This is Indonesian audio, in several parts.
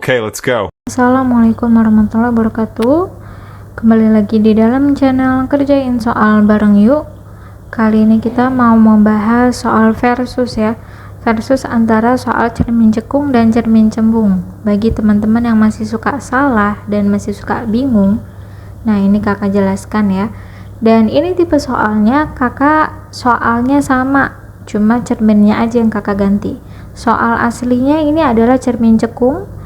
Okay, let's go. Assalamualaikum warahmatullahi wabarakatuh. Kembali lagi di dalam channel Kerjain Soal Bareng Yuk. Kali ini kita mau membahas soal versus ya. Versus antara soal cermin cekung dan cermin cembung. Bagi teman-teman yang masih suka salah dan masih suka bingung, nah ini kakak jelaskan ya. Dan ini tipe soalnya soalnya sama, cuma cerminnya aja yang kakak ganti. Soal aslinya ini adalah cermin cekung,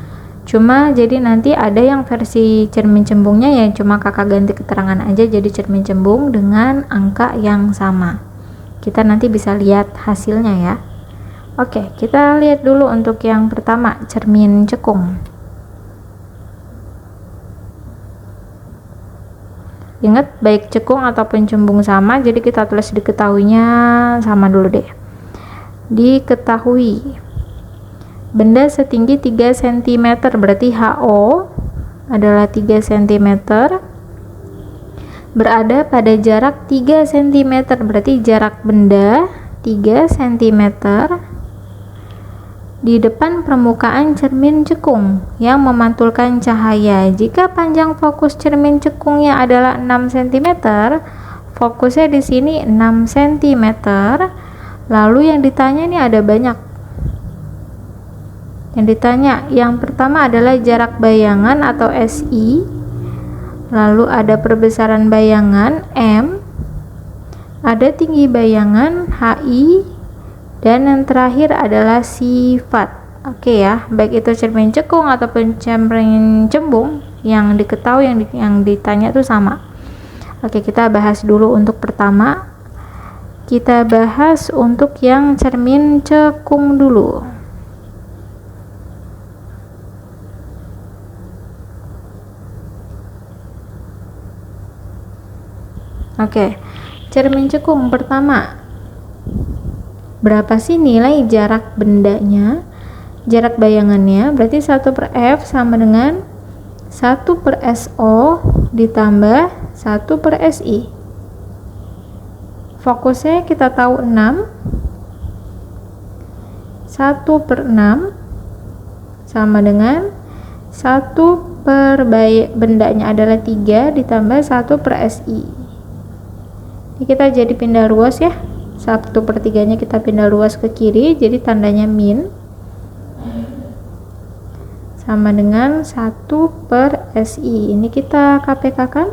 cuma jadi nanti ada yang versi cermin cembungnya ya cuma kakak ganti keterangan aja jadi cermin cembung dengan angka yang sama. Kita nanti bisa lihat hasilnya ya. Oke, kita lihat dulu untuk yang pertama, cermin cekung. Ingat, baik cekung ataupun cembung sama, jadi kita tulis diketahuinya sama dulu deh. Diketahui benda setinggi 3 cm, berarti HO adalah 3 cm, berada pada jarak 3 cm, berarti jarak benda 3 cm di depan permukaan cermin cekung yang memantulkan cahaya. Jika panjang fokus cermin cekungnya adalah 6 cm, fokusnya di sini 6 cm. Lalu yang ditanya ini ada banyak. Yang ditanya, yang pertama adalah jarak bayangan atau SI, lalu ada perbesaran bayangan M, ada tinggi bayangan HI, dan yang terakhir adalah sifat. Oke ya, baik itu cermin cekung ataupun cermin cembung, yang diketahui yang ditanya itu sama. Oke, kita bahas dulu untuk pertama. Kita bahas untuk yang cermin cekung dulu. Oke, cermin cekung pertama, berapa sih nilai jarak bendanya, jarak bayangannya? Berarti 1/F sama dengan 1/SO ditambah 1/SI. Fokusnya kita tahu 6, 1/6 sama dengan 1 bendanya adalah 3 ditambah 1/SI. Ini kita jadi pindah ruas ya, 1/3 nya kita pindah ruas ke kiri, jadi tandanya min, sama dengan 1/SI. Ini kita KPK kan,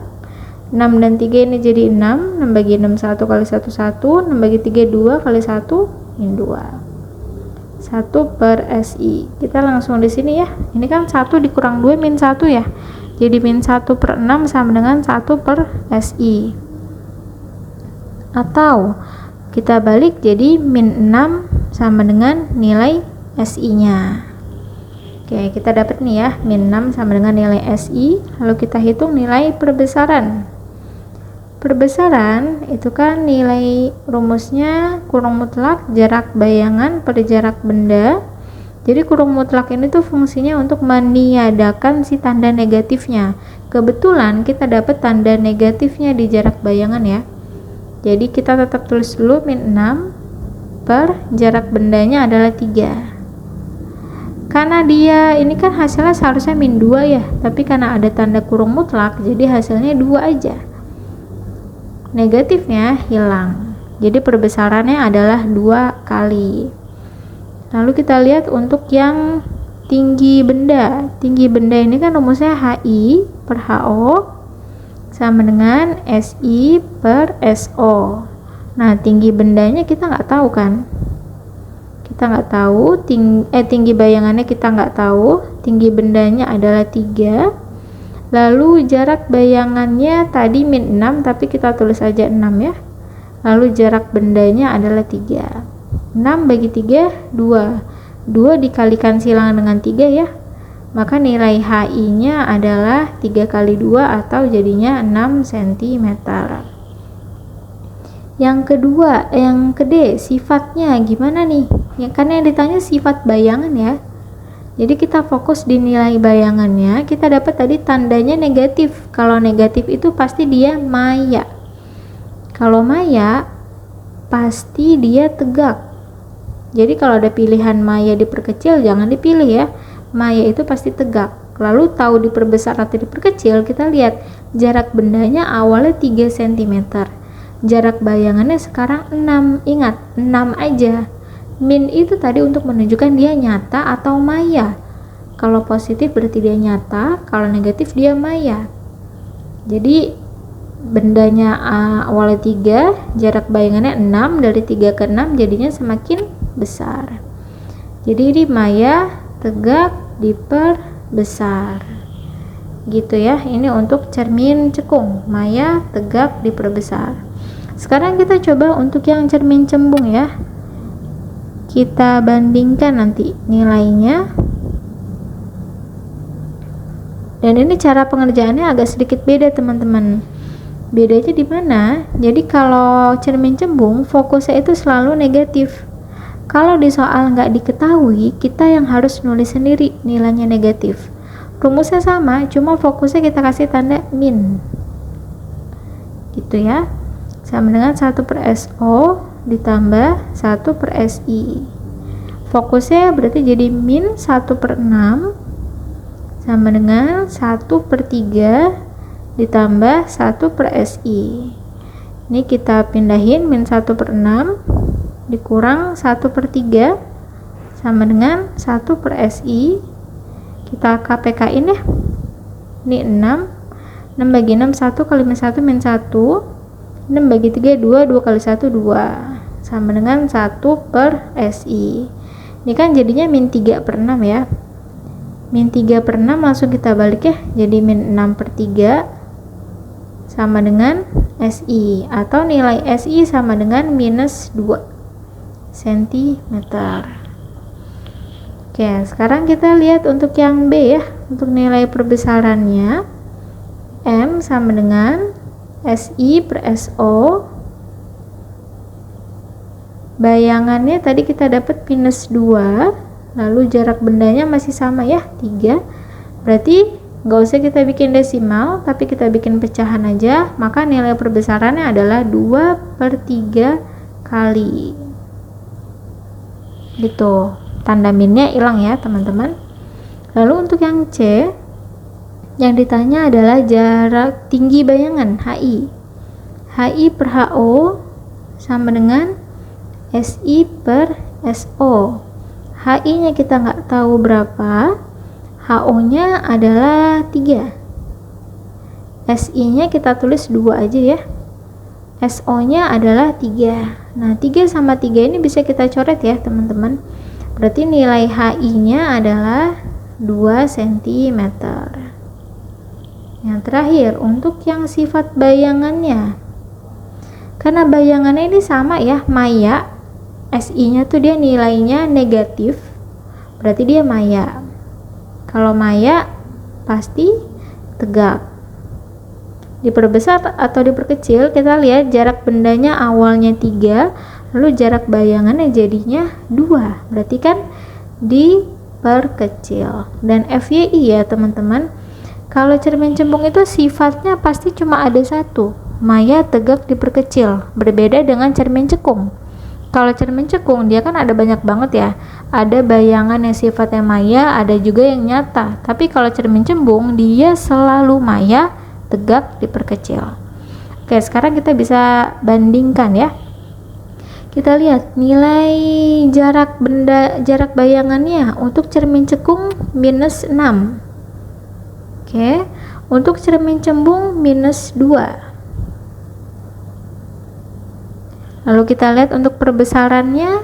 6 dan 3 ini jadi 6, 6 bagi 6 1 kali 1 1, 6 bagi 3 2 kali 1 min 2, 1/SI. Kita langsung di sini ya, ini kan 1 dikurang 2 min 1 ya, jadi min 1/6 sama dengan 1/SI. Atau kita balik jadi min 6 sama dengan nilai SI nya. Oke, kita dapat nih ya, min 6 sama dengan nilai SI. Lalu kita hitung nilai perbesaran. Perbesaran itu kan nilai rumusnya kurung mutlak jarak bayangan per jarak benda. Jadi kurung mutlak ini tuh fungsinya untuk meniadakan si tanda negatifnya. Kebetulan kita dapat tanda negatifnya di jarak bayangan ya. Jadi kita tetap tulis dulu min 6 per jarak bendanya adalah 3. Karena dia ini kan hasilnya seharusnya min 2 ya, tapi karena ada tanda kurung mutlak jadi hasilnya 2 aja. Negatifnya hilang. Jadi perbesarannya adalah 2 kali. Lalu kita lihat untuk yang tinggi benda. Tinggi benda ini kan rumusnya HI per HO sama dengan SI/SO. Nah, tinggi bendanya kita nggak tahu kan? Kita nggak tahu, tinggi bayangannya kita nggak tahu, tinggi bendanya adalah 3. Lalu jarak bayangannya tadi min 6, tapi kita tulis aja 6 ya. Lalu jarak bendanya adalah 3. 6 bagi 3, 2. 2 dikalikan silang dengan 3 ya. Maka nilai HI-nya adalah 3 kali 2 atau jadinya 6 cm. Yang kedua, yang D, sifatnya gimana nih? Ya, karena yang ditanya sifat bayangan ya. Jadi kita fokus di nilai bayangannya, kita dapat tadi tandanya negatif. Kalau negatif itu pasti dia maya. Kalau maya, pasti dia tegak. Jadi kalau ada pilihan maya diperkecil, jangan dipilih ya. maya itu pasti tegak. Lalu tahu diperbesar atau diperkecil, kita lihat jarak bendanya awalnya 3 cm. Jarak bayangannya sekarang 6. Ingat, 6 aja. Min itu tadi untuk menunjukkan dia nyata atau maya. Kalau positif berarti dia nyata, kalau negatif dia maya. Jadi bendanya awalnya 3, jarak bayangannya 6, dari 3 ke 6 jadinya semakin besar. Jadi ini maya, tegak, diperbesar. Gitu ya. Ini untuk cermin cekung, maya, tegak, diperbesar. Sekarang kita coba untuk yang cermin cembung ya. Kita bandingkan nanti nilainya. Dan ini cara pengerjaannya agak sedikit beda teman-teman. Bedanya di mana? Jadi kalau cermin cembung fokusnya itu selalu negatif. Kalau di soal nggak diketahui, kita yang harus nulis sendiri nilainya negatif. Rumusnya sama, cuma fokusnya kita kasih tanda min. Gitu ya. Sama dengan 1/SO ditambah 1/SI. Fokusnya berarti jadi min 1/6 sama dengan 1/3 ditambah 1/SI. Ini kita pindahin, min 1/6 dikurang 1/3 sama dengan 1/SI. Kita KPK-in ya. Ini 6. 6 bagi 6 1, kali min 1 min 1. 6 bagi 3 2, 2 kali 1 2. Sama dengan 1/SI. Ini kan jadinya min 3/6 ya. Min 3/6 langsung kita balik ya, jadi min 6/3 sama dengan SI, atau nilai SI sama dengan minus 2 cm. Oke, sekarang kita lihat untuk yang B ya. Untuk nilai perbesarannya, M sama dengan SI/SO. Bayangannya tadi kita dapat minus 2. Lalu jarak bendanya masih sama ya, 3. Berarti nggak usah kita bikin desimal, tapi kita bikin pecahan aja. Maka nilai perbesarannya adalah 2/3 kali. Gitu. Tanda minnya hilang ya teman-teman. Lalu untuk yang C, yang ditanya adalah jarak tinggi bayangan HI. HI/HO sama dengan SI/SO. HI-nya kita nggak tahu berapa, HO-nya adalah 3. SI-nya kita tulis 2 aja ya. SO-nya adalah 3. Nah, 3 sama 3 ini bisa kita coret ya, teman-teman. Berarti nilai HI-nya adalah 2 cm. Yang terakhir, untuk yang sifat bayangannya. Karena bayangannya ini sama ya, maya. SI-nya tuh dia nilainya negatif, berarti dia maya. Kalau maya pasti tegak. Diperbesar atau diperkecil, kita lihat jarak bendanya awalnya 3, lalu jarak bayangannya jadinya 2, berarti kan diperkecil. Dan FYI ya teman-teman, kalau cermin cembung itu sifatnya pasti cuma ada satu, maya, tegak, diperkecil. Berbeda dengan cermin cekung. Kalau cermin cekung dia kan ada banyak banget ya, ada bayangan yang sifatnya maya, ada juga yang nyata. Tapi kalau cermin cembung dia selalu maya, tegak, diperkecil. Oke, sekarang kita bisa bandingkan ya. Kita lihat nilai jarak bayangannya. Untuk cermin cekung minus 6. Oke, untuk cermin cembung minus 2. Lalu kita lihat untuk perbesarannya,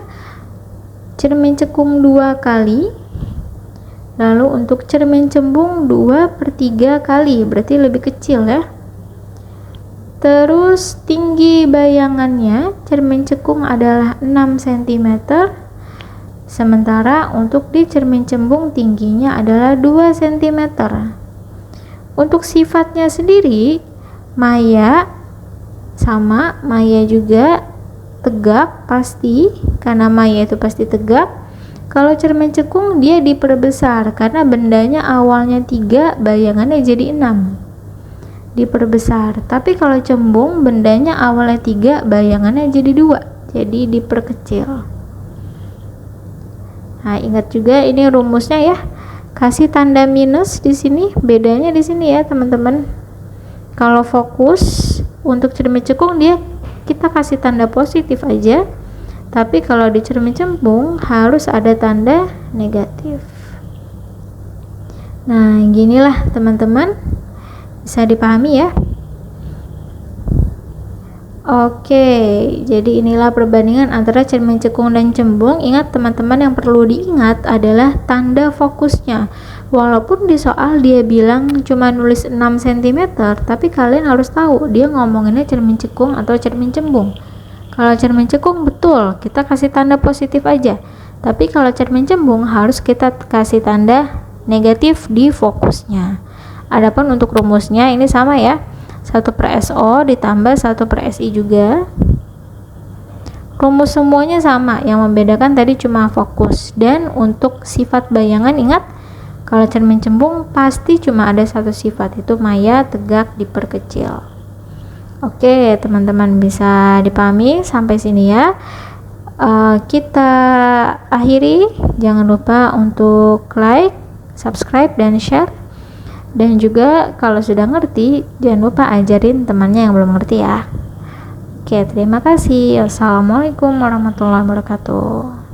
cermin cekung 2 kali, lalu untuk cermin cembung 2/3 kali, berarti lebih kecil ya. Terus tinggi bayangannya, cermin cekung adalah 6 cm, sementara untuk di cermin cembung tingginya adalah 2 cm. Untuk sifatnya sendiri, maya sama, maya juga tegak pasti, karena maya itu pasti tegak. Kalau cermin cekung dia diperbesar karena bendanya awalnya 3, bayangannya jadi 6, diperbesar. Tapi kalau cembung bendanya awalnya 3, bayangannya jadi 2, jadi diperkecil. Nah, ingat juga ini rumusnya ya. kasih tanda minus di sini. Bedanya di sini ya teman-teman. Kalau fokus untuk cermin cekung dia kita kasih tanda positif aja, tapi kalau di cermin cembung harus ada tanda negatif. Nah, ginilah teman-teman, bisa dipahami ya. Oke, jadi inilah perbandingan antara cermin cekung dan cembung. Ingat teman-teman, yang perlu diingat adalah tanda fokusnya. Walaupun di soal dia bilang cuma nulis 6 cm, tapi kalian harus tahu dia ngomonginnya cermin cekung atau cermin cembung. Kalau cermin cekung betul, kita kasih tanda positif aja. Tapi kalau cermin cembung harus kita kasih tanda negatif di fokusnya. Adapun untuk rumusnya ini sama ya. 1/SO ditambah 1/SI juga. Rumus semuanya sama, yang membedakan tadi cuma fokus. Dan untuk sifat bayangan, ingat kalau cermin cembung pasti cuma ada satu sifat, itu maya, tegak, diperkecil. Oke teman-teman, bisa dipahami sampai sini ya. Kita akhiri, jangan lupa untuk like, subscribe, dan share. Dan juga kalau sudah ngerti, jangan lupa ajarin temannya yang belum ngerti ya. Oke, terima kasih. Wassalamualaikum warahmatullahi wabarakatuh.